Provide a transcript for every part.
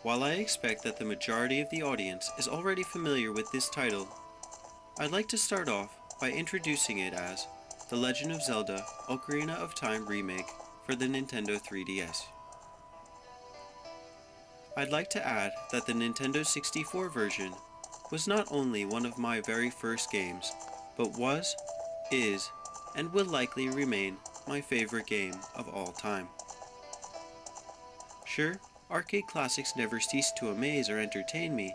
While I expect that the majority of the audience is already familiar with this title, I'd like to start off by introducing it as The Legend of Zelda Ocarina of Time remake for the Nintendo 3DS. I'd like to add that the Nintendo 64 version was not only one of my very first games, but was, is, and will likely remain my favorite game of all time. Sure, arcade classics never cease to amaze or entertain me,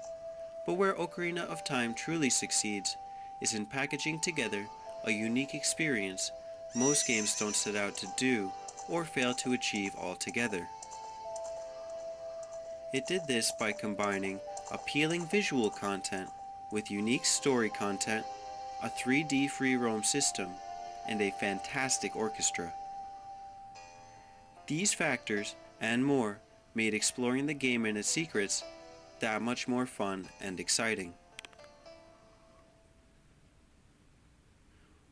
but where Ocarina of Time truly succeeds is in packaging together a unique experience most games don't set out to do or fail to achieve altogether. It did this by combining appealing visual content with unique story content, a 3D free roam system, and a fantastic orchestra. These factors, and more, made exploring the game and its secrets that much more fun and exciting.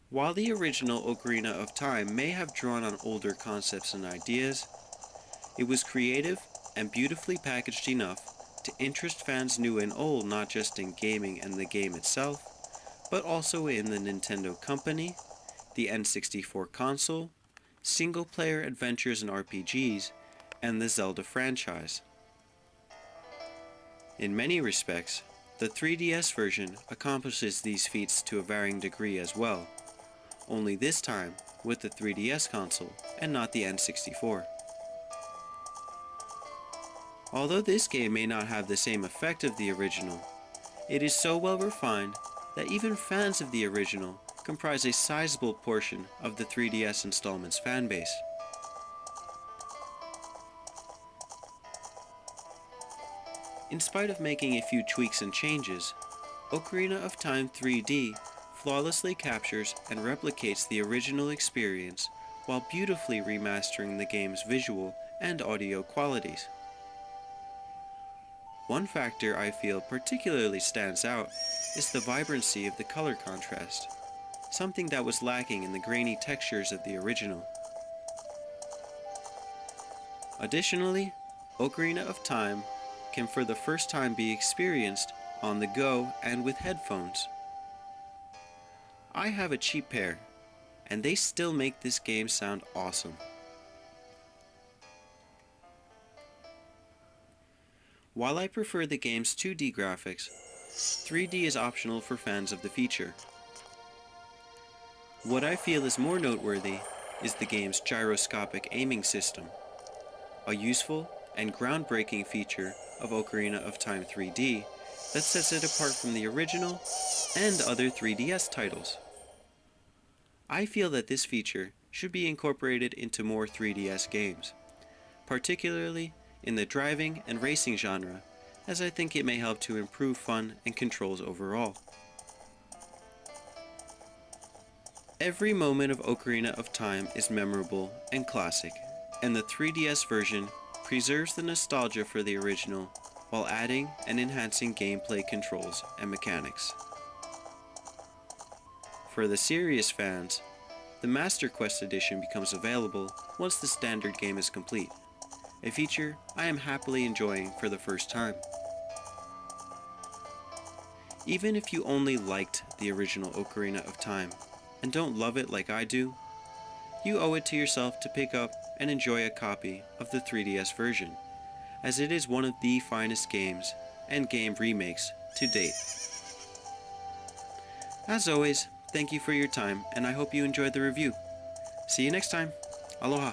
While the original Ocarina of Time may have drawn on older concepts and ideas, it was creative and beautifully packaged enough to interest fans new and old, not just in gaming and the game itself, but also in the Nintendo company, the N64 console, single-player adventures and RPGs, and the Zelda franchise. In many respects, the 3DS version accomplishes these feats to a varying degree as well, only this time with the 3DS console and not the N64. Although this game may not have the same effect of the original, it is so well refined that even fans of the original comprise a sizable portion of the 3DS installment's fanbase. In spite of making a few tweaks and changes, Ocarina of Time 3D flawlessly captures and replicates the original experience while beautifully remastering the game's visual and audio qualities. One factor I feel particularly stands out is the vibrancy of the color contrast, something that was lacking in the grainy textures of the original. Additionally, Ocarina of Time can for the first time be experienced on the go and with headphones. I have a cheap pair, and they still make this game sound awesome. While I prefer the game's 2D graphics, 3D is optional for fans of the feature. What I feel is more noteworthy is the game's gyroscopic aiming system, a useful and groundbreaking feature of Ocarina of Time 3D that sets it apart from the original and other 3DS titles. I feel that this feature should be incorporated into more 3DS games, particularly in the driving and racing genre, as I think it may help to improve fun and controls overall. Every moment of Ocarina of Time is memorable and classic, and the 3DS version preserves the nostalgia for the original while adding and enhancing gameplay controls and mechanics. For the serious fans, the Master Quest Edition becomes available once the standard game is complete, a feature I am happily enjoying for the first time. Even if you only liked the original Ocarina of Time and don't love it like I do, you owe it to yourself to pick up and enjoy a copy of the 3DS version, as it is one of the finest games and game remakes to date. As always, thank you for your time, and I hope you enjoyed the review. See you next time. Aloha.